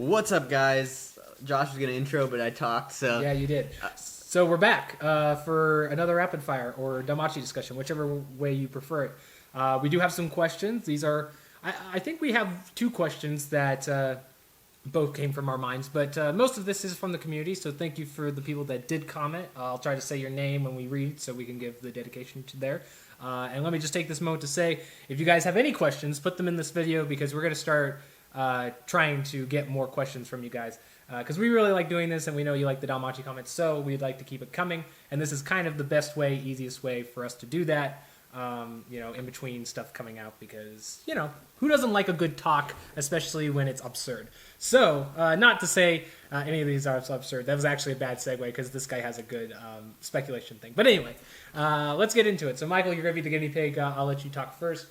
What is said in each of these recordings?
What's up, guys? Josh was gonna intro, but I talked, so... Yeah, you did. So we're back for another rapid fire or Danmachi discussion, whichever way you prefer it. We do have some questions. These are... I think we have two questions that both came from our minds, but most of this is from the community, so thank you for the people that did comment. I'll try to say your name when we read so we can give the dedication to there. And let me just take this moment to say, if you guys have any questions, put them in this video because we're going to start trying to get more questions from you guys. Because we really like doing this and we know you like the Danmachi comments, so we'd like to keep it coming. And this is kind of the best way, easiest way for us to do that, in between stuff coming out because, who doesn't like a good talk, especially when it's absurd? So, not to say any of these are absurd. That was actually a bad segue because this guy has a good speculation thing. But anyway, let's get into it. So, Michael, you're going to be the guinea pig. I'll let you talk first.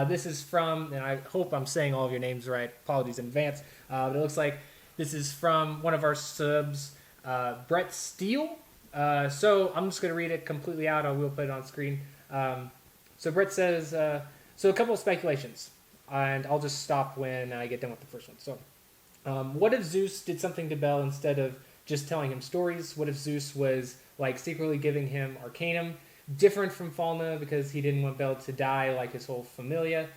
This is from, and I hope I'm saying all of your names right. Apologies in advance. But it looks like this is from one of our subs, Brett Steele. So I'm just going to read it completely out. I will put it on screen. So Brett says, so a couple of speculations, and I'll just stop when I get done with the first one. So what if Zeus did something to Bel instead of just telling him stories? What if Zeus was like secretly giving him Arcanum? Different from Falna because he didn't want Bel to die like his whole familia,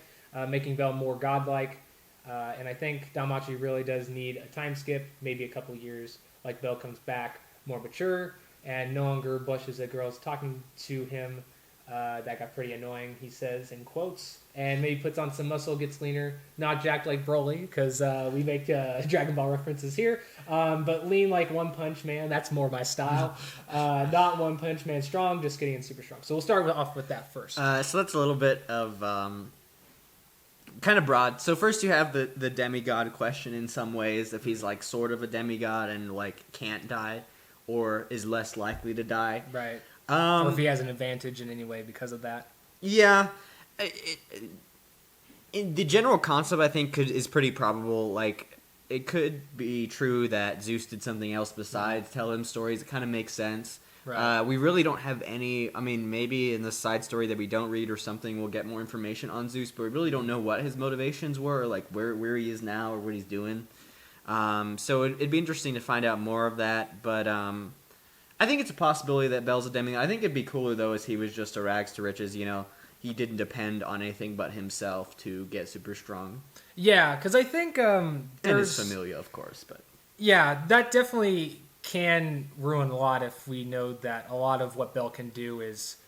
making Bel more godlike. And I think Danmachi really does need a time skip, maybe a couple years, like Bel comes back more mature and no longer blushes at girls talking to him. That got pretty annoying, he says in quotes. And maybe puts on some muscle, gets leaner, not jacked like Broly, because we make Dragon Ball references here. But lean like One Punch Man, that's more my style. Not One Punch Man strong, just getting in super strong. So we'll start off with that first. So that's a little bit of kind of broad. So first you have the demigod question in some ways, if he's like sort of a demigod and like can't die or is less likely to die. Right. Or if he has an advantage in any way because of that. Yeah. In the general concept, I think, is pretty probable. Like, it could be true that Zeus did something else besides tell him stories. It kind of makes sense. Right. We really don't have any... I mean, maybe in the side story that we don't read or something, we'll get more information on Zeus, but we really don't know what his motivations were, or like where he is now or what he's doing. So it'd be interesting to find out more of that, but... I think it's a possibility that Bel's a demigod. I think it'd be cooler, though, if he was just a rags to riches, he didn't depend on anything but himself to get super strong. Yeah, because I think and his familia, of course. But yeah, that definitely can ruin a lot if we know that a lot of what Bel can do is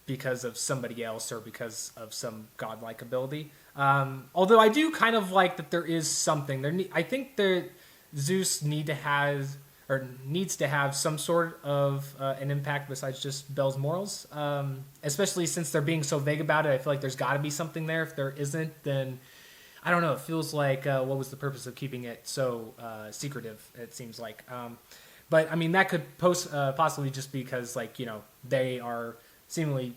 because of somebody else or because of some godlike ability. Although I do kind of like that there is something there. I think that Zeus needs to have some sort of an impact besides just Bel's morals, especially since they're being so vague about it. I feel like there's got to be something there. If there isn't, then I don't know. It feels like what was the purpose of keeping it so secretive, it seems like. But, I mean, that could possibly just because, they are seemingly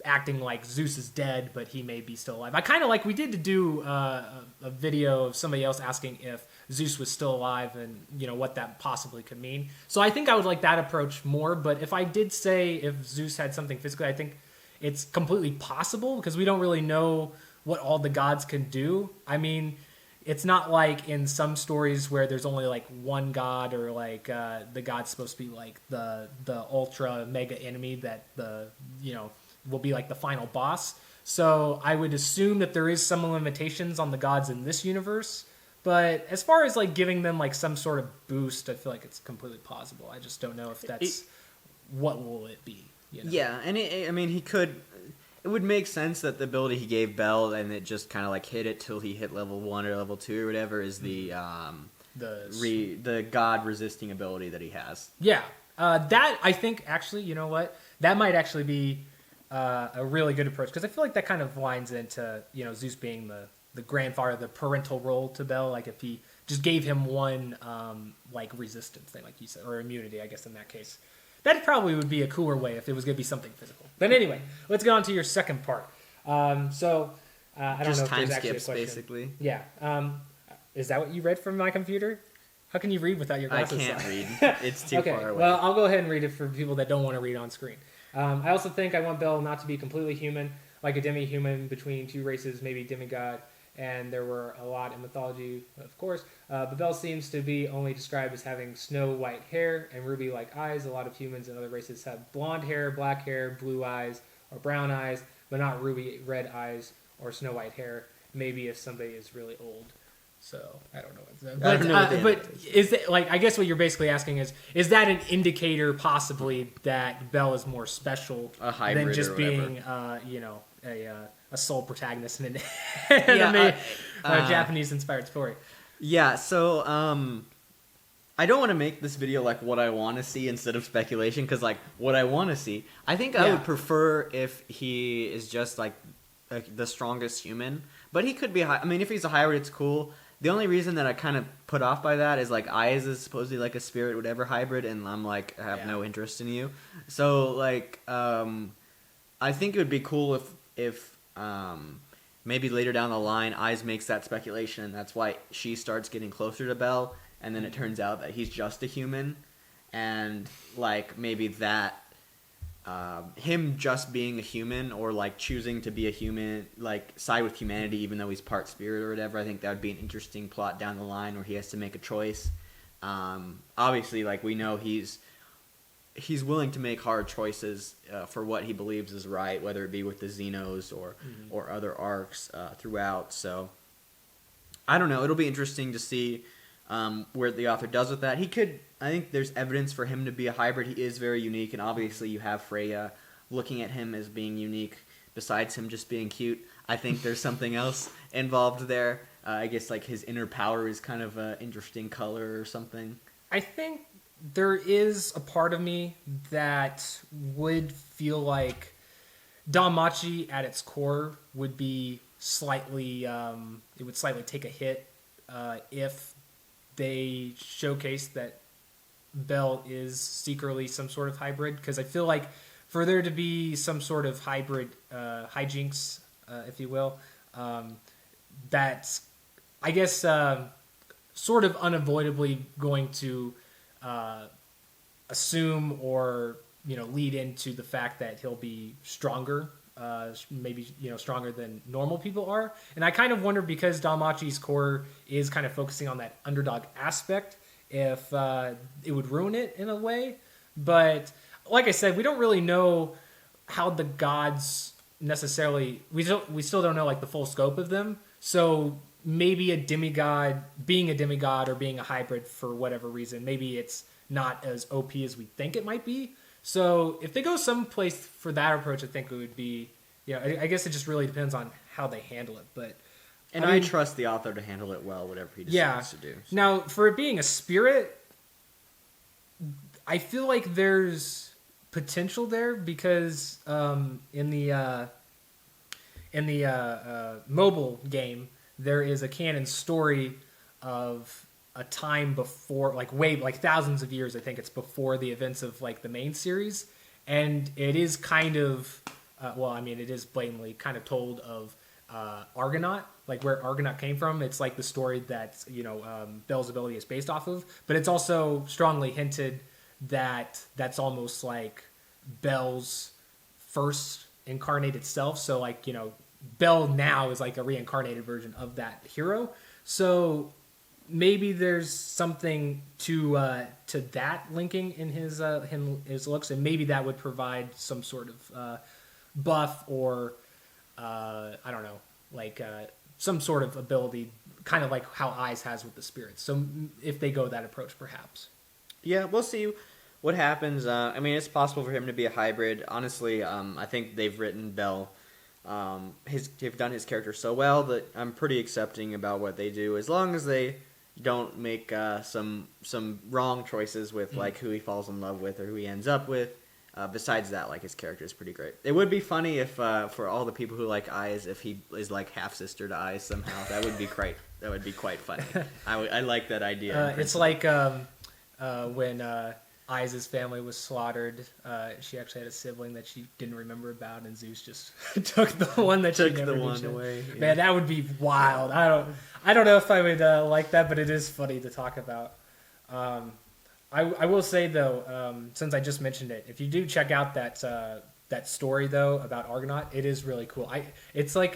acting like Zeus is dead, but he may be still alive. I kind of like, we did do a video of somebody else asking if Zeus was still alive and, what that possibly could mean. So I think I would like that approach more, but if I did say if Zeus had something physically, I think it's completely possible because we don't really know what all the gods can do. I mean, it's not like in some stories where there's only like one god or like the god's supposed to be like the ultra mega enemy that will be like the final boss. So I would assume that there is some limitations on the gods in this universe. But as far as like giving them like some sort of boost, I feel like it's completely plausible. I just don't know if that's what will it be. Yeah, and he could. It would make sense that the ability he gave Bel and it just kind of like hit it till he hit level 1 or level 2 or whatever is the god resisting ability that he has. Yeah, that I think actually, you know what, that might actually be a really good approach because I feel like that kind of lines into Zeus being the grandfather, the parental role to Bel, like if he just gave him one resistance thing, like you said, or immunity, I guess in that case. That probably would be a cooler way if it was going to be something physical. But anyway, let's get on to your second part. I don't know if time there's actually a skips, question. basically. Yeah. Is that what you read from my computer? How can you read without your glasses on? I can't read. It's too far away. Well, I'll go ahead and read it for people that don't want to read on screen. I also think I want Bel not to be completely human, like a demi-human between two races, maybe demigod. and there were a lot in mythology, of course. But Belle seems to be only described as having snow white hair and ruby-like eyes. A lot of humans and other races have blonde hair, black hair, blue eyes, or brown eyes, but not ruby red eyes or snow white hair. Maybe if somebody is really old. So I don't know. But is it like, I guess what you're basically asking is that an indicator possibly that Belle is more special than just being a sole protagonist in an anime Japanese inspired story? Yeah. So I don't want to make this video like what I want to see instead of speculation, because like what I want to see, I think I would prefer if he is just like the strongest human. But he could be I mean, if he's a hybrid, it's cool. The only reason that I kind of put off by that is like Aiz is supposedly like a spirit whatever hybrid, and I'm like, I have no interest in you. So like I think it would be cool if maybe later down the line Aiz makes that speculation, and that's why she starts getting closer to Belle, and then it turns out that he's just a human, and like maybe that him just being a human, or like choosing to be a human, like side with humanity even though he's part spirit or whatever, I think that would be an interesting plot down the line where he has to make a choice. Obviously, like we know he's willing to make hard choices for what he believes is right, whether it be with the Xenos or other arcs throughout. So I don't know, it'll be interesting to see where the author does with that. I think there's evidence for him to be a hybrid. He is very unique, and obviously you have Freya looking at him as being unique. Besides him just being cute, I think there's something else involved there. I guess like his inner power is kind of an interesting color or something. I think there is a part of me that would feel like Danmachi at its core would be slightly, it would slightly take a hit if they showcase that Belle is secretly some sort of hybrid, because I feel like for there to be some sort of hybrid hijinks, if you will, that's, I guess, sort of unavoidably going to assume or lead into the fact that he'll be stronger, maybe stronger than normal people are. And I kind of wonder, because Danmachi's core is kind of focusing on that underdog aspect, if it would ruin it in a way. But like I said, we don't really know how the gods necessarily, we still don't know like the full scope of them. So maybe being a demigod or being a hybrid for whatever reason, maybe it's not as OP as we think it might be. So if they go someplace for that approach, I think it would be, I guess it just really depends on how they handle it. But I trust the author to handle it well, whatever he decides to do. So. Now, for it being a spirit, I feel like there's potential there, because in the mobile game, there is a canon story of a time before, like thousands of years, I think it's before the events of like the main series, and it is kind of, it is blatantly kind of told of Argonaut, like where Argonaut came from. It's like the story that Belle's ability is based off of, but it's also strongly hinted that that's almost like Belle's first incarnated self. So like Belle now is like a reincarnated version of that hero. So maybe there's something to that linking in his looks, and maybe that would provide some sort of buff or I don't know, like some sort of ability, kind of like how Aiz has with the spirits. So if they go that approach, perhaps. Yeah, we'll see what happens. It's possible for him to be a hybrid. Honestly, I think they've written Belle. They've done his character so well that I'm pretty accepting about what they do, as long as they don't make some wrong choices with like who he falls in love with or who he ends up with. Besides that, like, his character is pretty great. It would be funny if for all the people who like Aiz, if he is like half sister to Aiz somehow. That would be great. That would be quite funny. I like that idea. It's like when Aiz's family was slaughtered. She actually had a sibling that she didn't remember about, and Zeus just took the one that took the one away. Yeah. Man, that would be wild. I don't know if I would like that, but it is funny to talk about. I will say though, since I just mentioned it, if you do check out that story though about Argonaut, it is really cool. It's like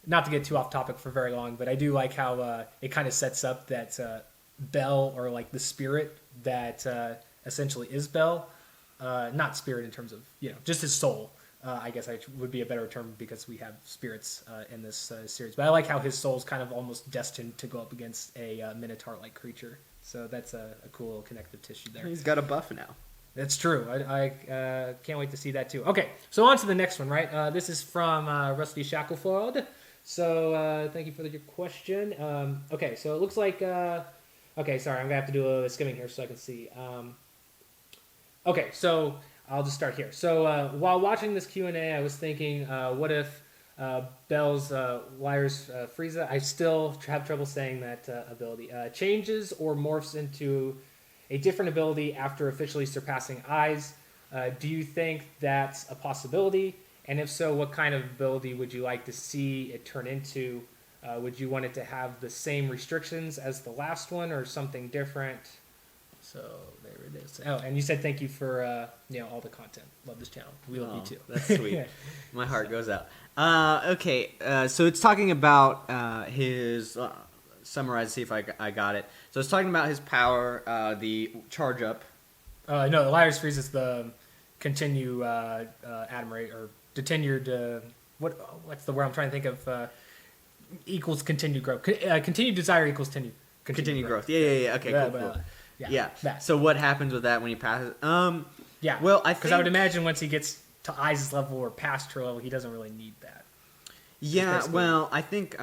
not to get too off topic for very long, but I do like how it kind of sets up that Bell, or like the spirit that essentially is Bell, not spirit in terms of, just his soul. I guess would be a better term because we have spirits in this series. But I like how his soul's kind of almost destined to go up against a Minotaur-like creature. So that's a cool little connective tissue there. He's got a buff now. That's true. I can't wait to see that too. Okay, so on to the next one, right? This is from Rusty Shackleford. So thank you for your question. Okay, so it looks like... okay, sorry, I'm going to have to do a skimming here so I can see. Okay, so I'll just start here. So while watching this Q&A, I was thinking, what if Bell's Liar's Frieza, I still have trouble saying that ability, changes or morphs into a different ability after officially surpassing eyes. Do you think that's a possibility? And if so, what kind of ability would you like to see it turn into? Would you want it to have the same restrictions as the last one or something different? So there it is. Oh, and you said thank you for all the content. Love this channel. We love you too. That's sweet. My heart goes out. Okay, so it's talking about his... summarize, see if I got it. So it's talking about his power, the charge up. No, the Liar's Freeze is the continue admirate or detenured. What's the word I'm trying to think of? Equals continued growth. Continued desire equals continued growth. Yeah. Okay, cool. Yeah. So what happens with that when he passes? Yeah. Well, because I would imagine once he gets to Eyes' level or past her level, he doesn't really need that. Yeah. Well, I think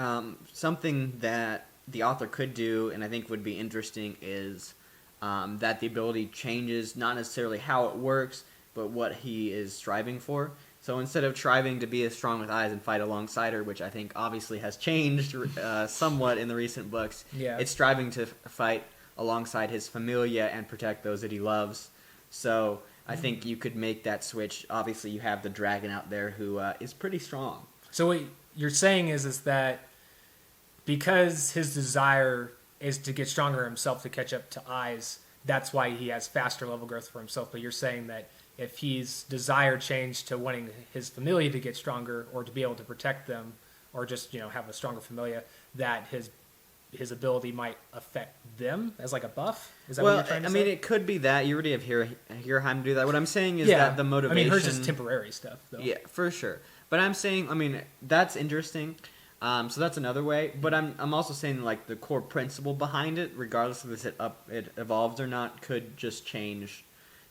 something that the author could do, and I think would be interesting, is that the ability changes not necessarily how it works, but what he is striving for. So instead of striving to be as strong with Eyes and fight alongside her, which I think obviously has changed somewhat in the recent books, it's striving to fight alongside his familia and protect those that he loves. So I think you could make that switch. Obviously, you have the dragon out there who is pretty strong. So what you're saying is that because his desire is to get stronger himself to catch up to Eyes, that's why he has faster level growth for himself. But you're saying that if his desire changed to wanting his familia to get stronger or to be able to protect them or just, have a stronger familia, that his ability might affect them as like a buff? Is that what you're trying to say? I mean, it could be that. You already have Hirheim do that. What I'm saying is that the motivation... I mean, hers is temporary stuff, though. Yeah, for sure. But I'm saying, that's interesting. So that's another way. But I'm also saying, like, the core principle behind it, regardless of if it evolves or not, could just change,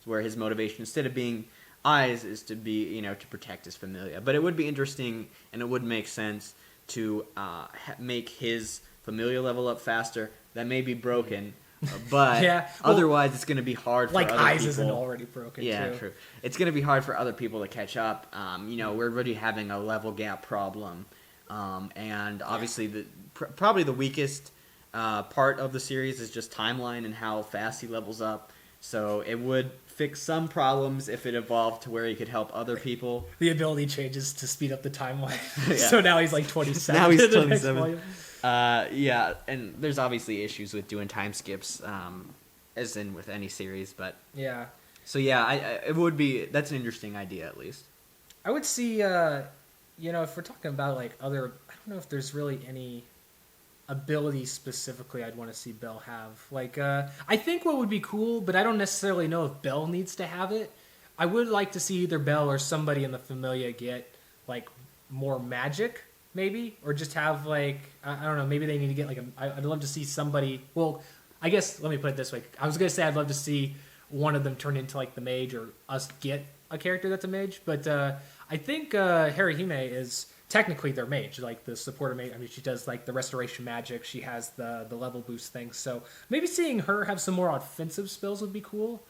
where his motivation, instead of being Eyes, is to be, to protect his familia. But it would be interesting, and it would make sense to make his familia level up faster. That may be broken, but otherwise it's going to be hard for other people. Like Eyes isn't already broken, too. True. It's going to be hard for other people to catch up. We're already having a level gap problem. And obviously, probably the weakest part of the series is just timeline and how fast he levels up. So it would fix some problems if it evolved to where he could help other people. The ability changes to speed up the timeline. So now he's like 27. Now he's 27. And there's obviously issues with doing time skips, as in with any series. But yeah. So it would be. That's an interesting idea, at least. I would see. If we're talking about like other, I don't know if there's really any ability specifically I'd want to see Bell have. Like, I think what would be cool, but I don't necessarily know if Bell needs to have it. I would like to see either Bell or somebody in the Familia get like more magic, maybe, or just have like, I don't know, maybe they need to get like I'd love to see somebody. Well, I guess let me put it this way. I was gonna say I'd love to see one of them turn into like the mage, or us get a character that's a mage, but I think Harihime is technically their mage, like the supporter mage. I mean, she does like the restoration magic. She has the level boost thing. So maybe seeing her have some more offensive spells would be cool.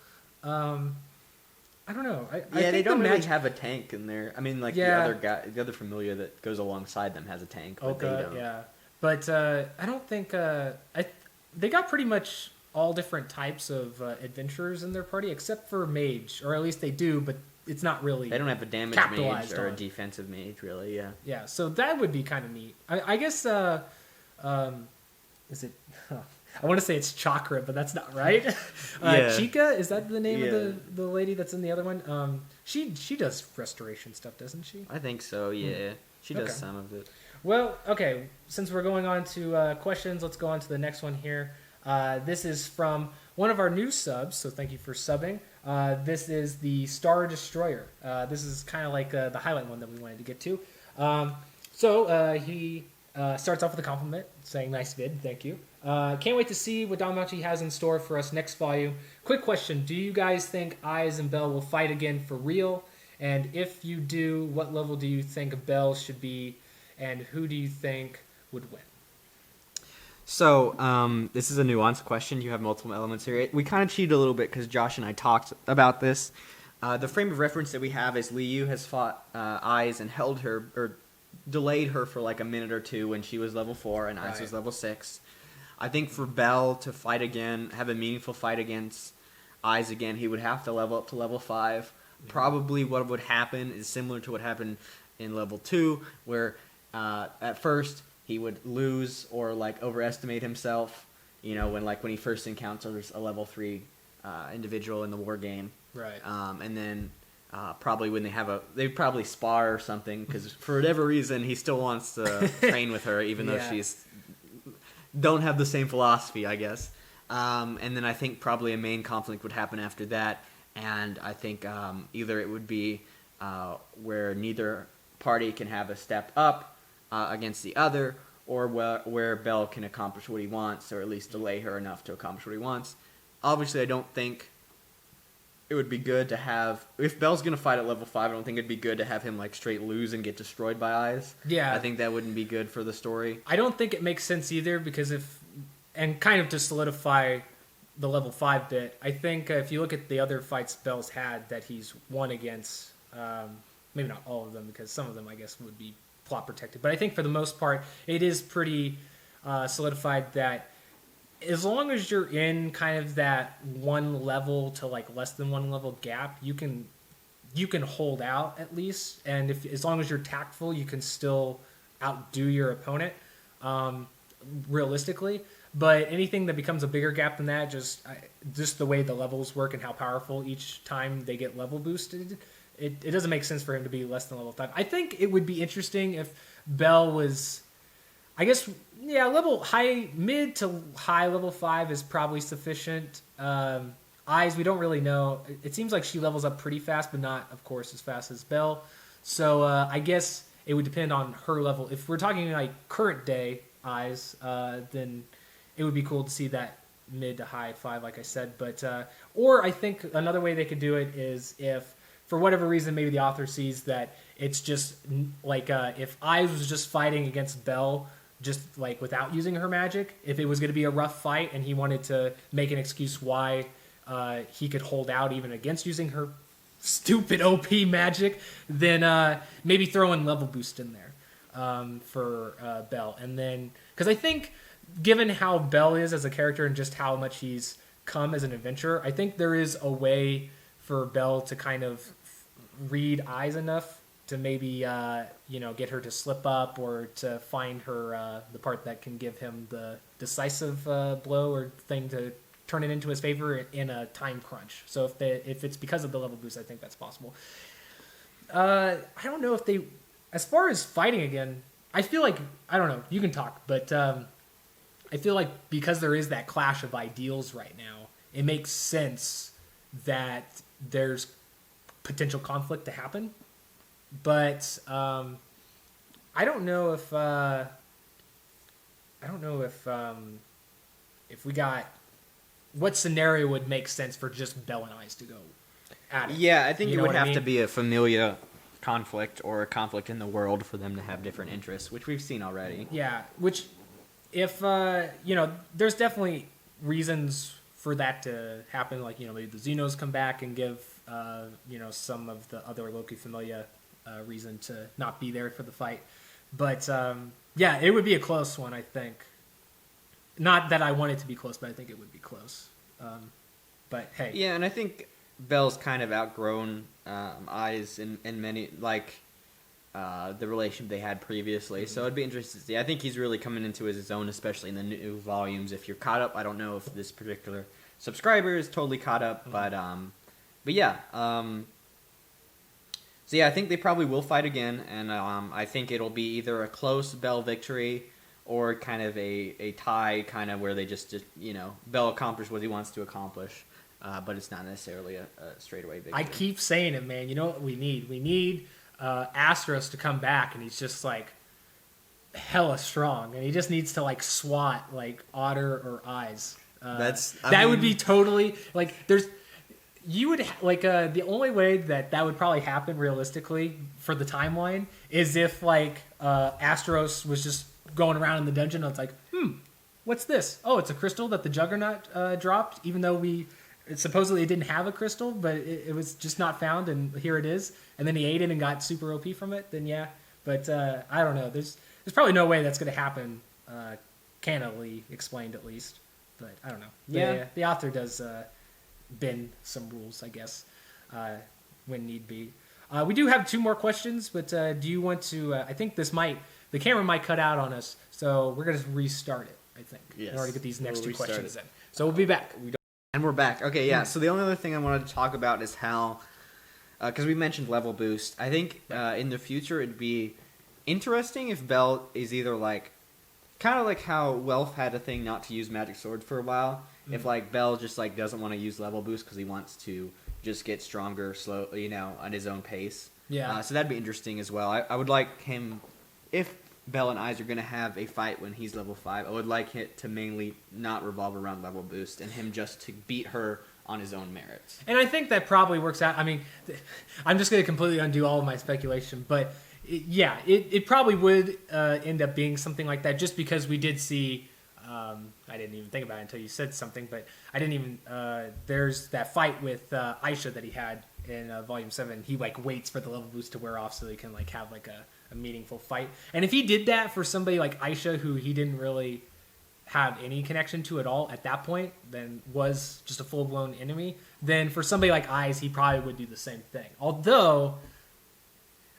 I don't know. I think they don't really have a tank in there. I mean, like the other Familia that goes alongside them has a tank, but they don't. Yeah, but I don't think they got pretty much all different types of adventurers in their party, except for mage, or at least they do, but it's not really. They don't have a damage mage or a defensive mage, really. Yeah. Yeah. So that would be kind of neat. I guess. Is it? I want to say it's Chakra, but that's not right. Chica, is that the name of the lady that's in the other one? She does restoration stuff, doesn't she? I think so. Yeah. She does some of it. Well, okay. Since we're going on to questions, let's go on to the next one here. This is from one of our new subs, so thank you for subbing. This is the Star Destroyer. This is kind of like the highlight one that we wanted to get to. So he starts off with a compliment, saying, "Nice vid, thank you. Can't wait to see what Danmachi has in store for us next volume. Quick question, do you guys think Eyes and Bell will fight again for real? And if you do, what level do you think Bell should be, and who do you think would win?" So, this is a nuanced question. You have multiple elements here. We kind of cheated a little bit because Josh and I talked about this. The frame of reference that we have is Liu has fought Eyes and held her, or delayed her for like a minute or two when she was level 4 and Eyes was level 6. I think for Bell to fight again, have a meaningful fight against Eyes again, he would have to level up to level 5. Mm-hmm. Probably what would happen is similar to what happened in level 2, where at first he would lose or like overestimate himself, you know, when he first encounters a level 3 individual in the war game. Right. And then probably when they probably spar or something, because for whatever reason he still wants to train with her, even though she's don't have the same philosophy, I guess. And then I think probably a main conflict would happen after that, and I think either it would be where neither party can have a step up against the other, or where Bell can accomplish what he wants, or at least delay her enough to accomplish what he wants. Obviously, I don't think it would be good to have... If Bell's going to fight at level 5, I don't think it'd be good to have him like straight lose and get destroyed by Eyes. Yeah. I think that wouldn't be good for the story. I don't think it makes sense either, because and kind of to solidify the level 5 bit, I think if you look at the other fights Bell's had that he's won against, maybe not all of them, because some of them I guess would be plot protected, but I think for the most part it is pretty solidified that as long as you're in kind of that one level to like less than one level gap, you can hold out at least, and as long as you're tactful, you can still outdo your opponent realistically. But anything that becomes a bigger gap than that, just the way the levels work and how powerful each time they get level boosted, it doesn't make sense for him to be less than level 5. I think it would be interesting if Bell was, I guess, mid to high level 5 is probably sufficient. Eyes, we don't really know. It seems like she levels up pretty fast, but not, of course, as fast as Bell. So I guess it would depend on her level. If we're talking like current day Eyes, then it would be cool to see that mid to high 5, like I said. But or I think another way they could do it is if, for whatever reason, maybe the author sees that it's just like if Eyes was just fighting against Bell, just like without using her magic, if it was going to be a rough fight and he wanted to make an excuse why he could hold out even against using her stupid OP magic, then maybe throw in level boost in there for Bell. And then, because I think given how Bell is as a character and just how much he's come as an adventurer, I think there is a way for Bell to kind of read Eyes enough to maybe get her to slip up, or to find her the part that can give him the decisive blow or thing to turn it into his favor in a time crunch. So if it's because of the level boost, I think that's possible. I don't know if they, as far as fighting again, I feel like, I don't know, you can talk, but I feel like because there is that clash of ideals right now, it makes sense that there's potential conflict to happen. But I don't know if we got, what scenario would make sense for just Bell and Eyes to go at it. Yeah, I think it would have to be a familiar conflict or a conflict in the world for them to have different interests, which we've seen already. Yeah, which if there's definitely reasons for that to happen, like maybe the Xenos come back and give some of the other Loki Familia reason to not be there for the fight. But it would be a close one, I think. Not that I want it to be close, but I think it would be close. But hey. Yeah, and I think Bell's kind of outgrown Eyes in many, like the relationship they had previously. Mm-hmm. So it'd be interesting to see. I think he's really coming into his own, especially in the new volumes. If you're caught up, I don't know if this particular subscriber is totally caught up, mm-hmm. but yeah. So yeah, I think they probably will fight again, and I think it'll be either a close Bell victory or kind of a tie, kind of where they just Bell accomplished what he wants to accomplish, but it's not necessarily a straightaway victory. I keep saying it, man. You know what we need? We need Astros to come back, and he's just like hella strong, and he just needs to like swat like Otter or Eyes. That would be totally like you would the only way that would probably happen realistically for the timeline is if like Astros was just going around in the dungeon and it's like, what's this? Oh, it's a crystal that the Juggernaut dropped, even though supposedly it didn't have a crystal, but it was just not found, and here it is. And then he ate it and got super OP from it. Then yeah, but I don't know. There's probably no way that's going to happen, canonically explained at least. But I don't know. Yeah, the author does bend some rules, I guess, when need be. We do have 2 more questions, but do you want to? I think the camera might cut out on us, so we're going to restart it. I think in order to get these next 2 questions in. So we'll be back. And we're back. Okay, yeah. So the only other thing I wanted to talk about is how, because we mentioned level boost. I think in the future it'd be interesting if Bell is either like, kind of like how Welf had a thing not to use Magic Sword for a while. Mm-hmm. If like Bell just like doesn't want to use level boost because he wants to just get stronger, slow, on his own pace. Yeah. So that'd be interesting as well. I would like him, if Bell and Eyes are going to have a fight when he's level 5, I would like it to mainly not revolve around level boost and him just to beat her on his own merits. And I think that probably works out. I mean, I'm just going to completely undo all of my speculation, but it probably would end up being something like that, just because we did see. I didn't even think about it until you said something, but I didn't even. There's that fight with Aisha that he had in Volume 7. He like waits for the level boost to wear off so he can like have like a meaningful fight. And if he did that for somebody like Aisha, who he didn't really have any connection to at all at that point, then was just a full-blown enemy, then for somebody like Eyes, he probably would do the same thing. Although,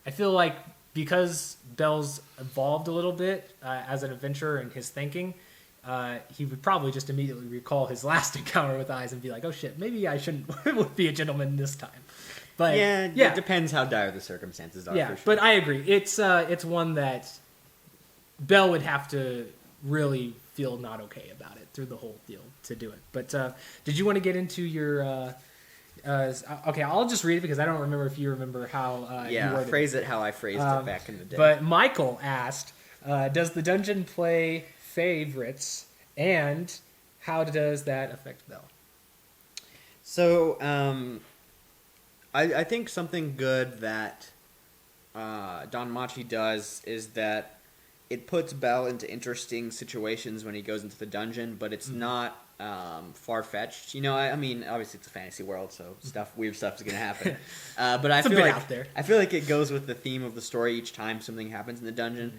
I feel like because Bell's evolved a little bit as an adventurer in his thinking, he would probably just immediately recall his last encounter with Eyes and be like, oh shit, maybe I shouldn't be a gentleman this time. But it depends how dire the circumstances are. Yeah, for sure. But I agree. It's one that Bell would have to really feel not okay about it through the whole deal to do it. But did you want to get into your? Okay, I'll just read it because I don't remember if you remember how. You phrase it how I phrased it back in the day. But Michael asked, "Does the dungeon play favorites, and how does that affect Bell?" So, I think something good that Danmachi does is that it puts Bell into interesting situations when he goes into the dungeon, but it's not far-fetched. I mean, obviously it's a fantasy world, so weird stuff is going to happen. But I feel like it goes with the theme of the story each time something happens in the dungeon.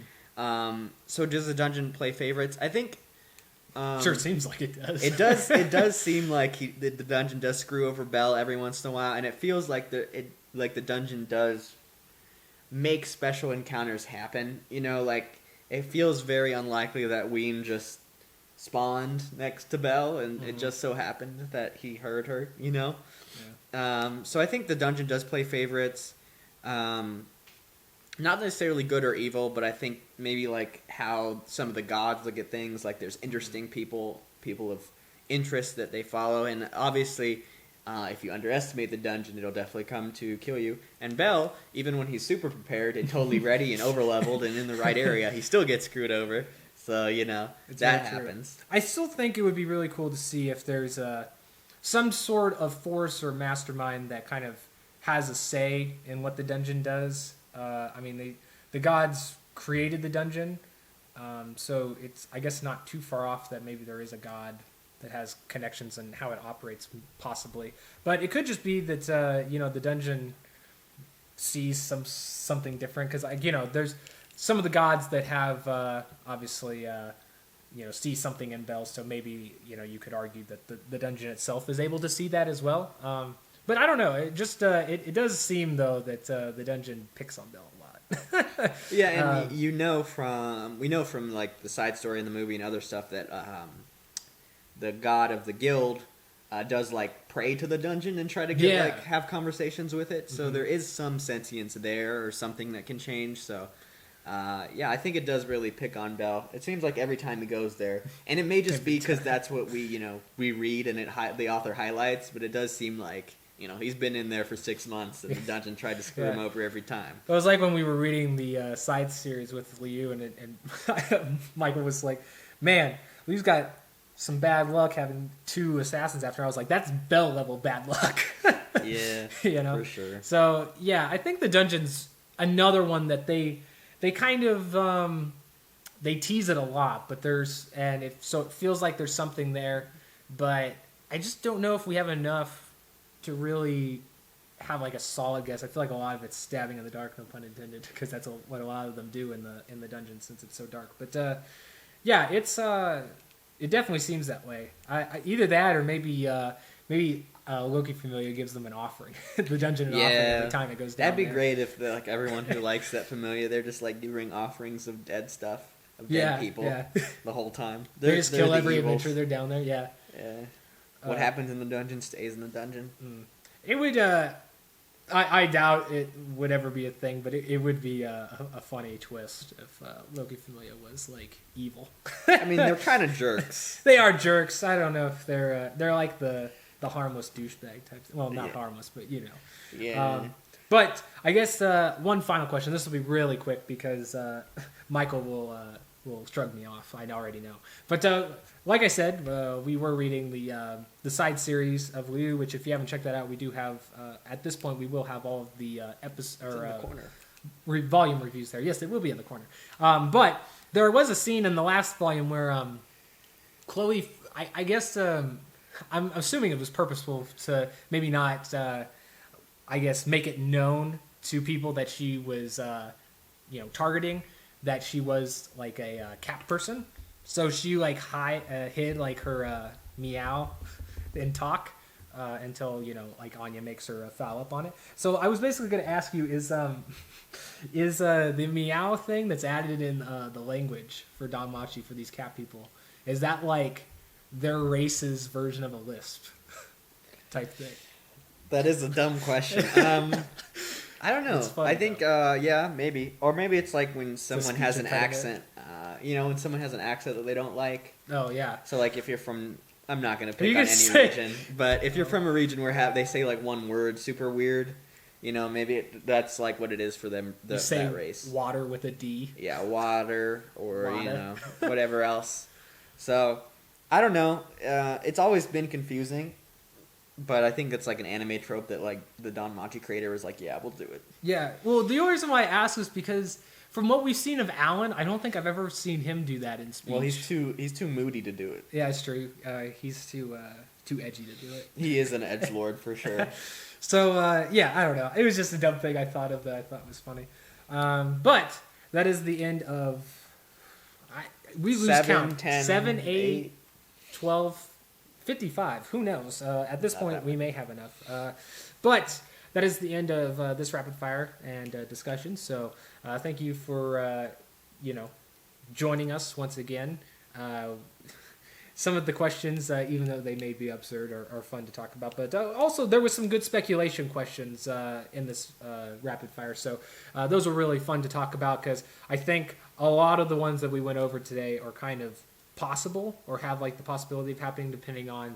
So does the dungeon play favorites? I think... sure, it seems like it does. It does seem like the dungeon does screw over Bell every once in a while, and it feels like the dungeon does make special encounters happen. It feels very unlikely that Ween just spawned next to Bell, and it just so happened that he heard her. Yeah. So I think the dungeon does play favorites. Not necessarily good or evil, but I think maybe like how some of the gods look at things, like there's interesting people of interest that they follow, and obviously if you underestimate the dungeon, it'll definitely come to kill you. And Bell, even when he's super prepared and totally ready and over-leveled and in the right area, he still gets screwed over. So, that happens. I still think it would be really cool to see if there's some sort of force or mastermind that kind of has a say in what the dungeon does. I mean, the gods created the dungeon, so it's, I guess, not too far off that maybe there is a god that has connections and how it operates, possibly. But it could just be that the dungeon sees something different, because there's some of the gods that have obviously see something in Bell, so maybe you could argue that the dungeon itself is able to see that as well. But I don't know. It just it does seem though that the dungeon picks on Bell a lot. Yeah, and we know from like the side story in the movie and other stuff that the god of the guild does like pray to the dungeon and try to get like have conversations with it. So there is some sentience there or something that can change. So I think it does really pick on Bell. It seems like every time he goes there, and it may just be because that's what we read and the author highlights. But it does seem like he's been in there for 6 months and the dungeon tried to screw him over every time. It was like when we were reading the side series with Liu and Michael was like, "Man, Liu's got some bad luck having 2 assassins after." I was like, "That's Bell level bad luck." Yeah, for sure. So yeah, I think the dungeon's another one that they kind of they tease it a lot, but it feels like there's something there, but I just don't know if we have enough to really have like a solid guess. I feel like a lot of it's stabbing in the dark, no pun intended, because that's what a lot of them do in the dungeon since it's so dark. But yeah, it definitely seems that way. Either that or maybe Loki Familia gives them an offering. The dungeon an offering every time it goes down. That'd be great if like everyone who likes that Familia, they're just like doing offerings of dead stuff, of dead people the whole time. They just kill every adventure they're down there. Yeah. What happens in the dungeon stays in the dungeon. It would. I doubt it would ever be a thing, but it would be a funny twist if Loki Familia was like evil. I mean, they're kind of jerks. They are jerks. I don't know if they're like the harmless douchebag type. Well, not harmless, but Yeah. But I guess one final question. This will be really quick because Michael will shrug me off. I already know. But like I said, we were reading the side series of Liu, which if you haven't checked that out, we do have at this point we will have all of the volume reviews there. Yes, it will be in the corner. But there was a scene in the last volume where Chloe, I guess I'm assuming it was purposeful to maybe not, I guess, make it known to people that she was targeting that she was like a cat person. So she like hid like her meow and talk until like Anya makes her foul up on it. So I was basically going to ask you is the meow thing that's added in the language for Danmachi for these cat people, is that like their race's version of a lisp type thing? That is a dumb question. I don't know. Funny, I think, maybe. Or maybe it's like when someone has an accent, when someone has an accent that they don't like. Oh, yeah. So, like, if you're from, I'm not going to pick on any region, but if you're from a region where they say, like, one word super weird, maybe that's, like, what it is for them, that race. Water with a D. Yeah, water, or, whatever else. So, I don't know. It's always been confusing. But I think it's like an anime trope that like the Danmachi creator was like, yeah, we'll do it. Yeah. Well, the only reason why I ask is because from what we've seen of Alan, I don't think I've ever seen him do that in speech. Well, he's too moody to do it. Yeah, it's true. He's too edgy to do it. He is an edgelord for sure. So I don't know. It was just a dumb thing I thought of that I thought was funny. But that is the end of. We lose 7, 10, 7, 8, 12. 55. Who knows? At this point, we may have enough. But that is the end of this rapid fire and discussion. So thank you for joining us once again. Some of the questions, even though they may be absurd, are fun to talk about. But also, there was some good speculation questions in this rapid fire. So those were really fun to talk about because I think a lot of the ones that we went over today are kind of possible or have like the possibility of happening depending on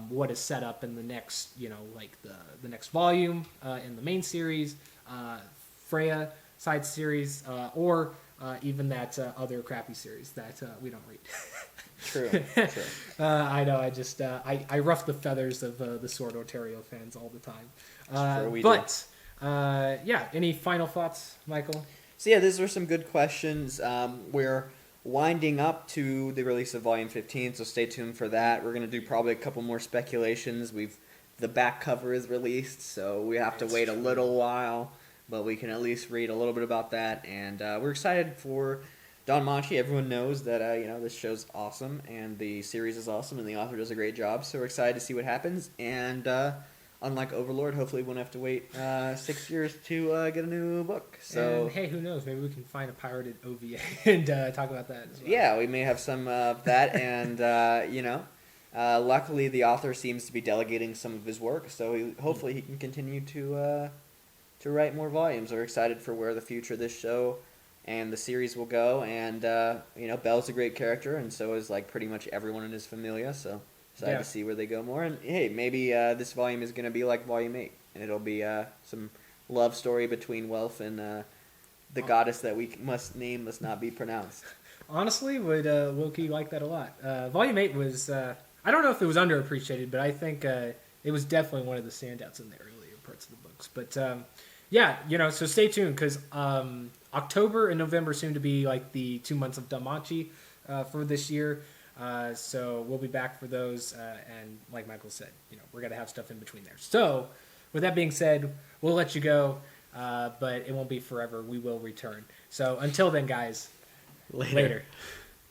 what is set up in the next like the next volume in the main series, Freya side series, or even that other crappy series that we don't read. True. I know. I just I rough the feathers of the Sword Ontario fans all the time. Any final thoughts, Michael? So yeah, these were some good questions. We're winding up to the release of Volume 15, so stay tuned for that. We're going to do probably a couple more speculations. The back cover is released, so we have to wait a little while, but we can at least read a little bit about that. And we're excited for Danmachi. Everyone knows that this show's awesome, and the series is awesome, and the author does a great job, so we're excited to see what happens. And unlike Overlord, hopefully we won't have to wait 6 years to get a new book. So and, hey, who knows? Maybe we can find a pirated OVA and talk about that as well. Yeah, we may have some of that, and Luckily, the author seems to be delegating some of his work, so hopefully he can continue to write more volumes. We're excited for where the future of this show and the series will go. And Belle's a great character, and so is like pretty much everyone in his familia. So excited to see where they go more. And hey, maybe this volume is going to be like Volume 8, and it'll be some love story between Welf and the goddess that we must not be pronounced. Honestly, would Wilkie like that a lot. Volume 8 was, I don't know if it was underappreciated, but I think it was definitely one of the standouts in the earlier parts of the books. But so stay tuned, because October and November soon to be like the 2 months of Danmachi for this year. So we'll be back for those, and like Michael said, we're going to have stuff in between there. So with that being said, we'll let you go, but it won't be forever. We will return. So until then, guys, later.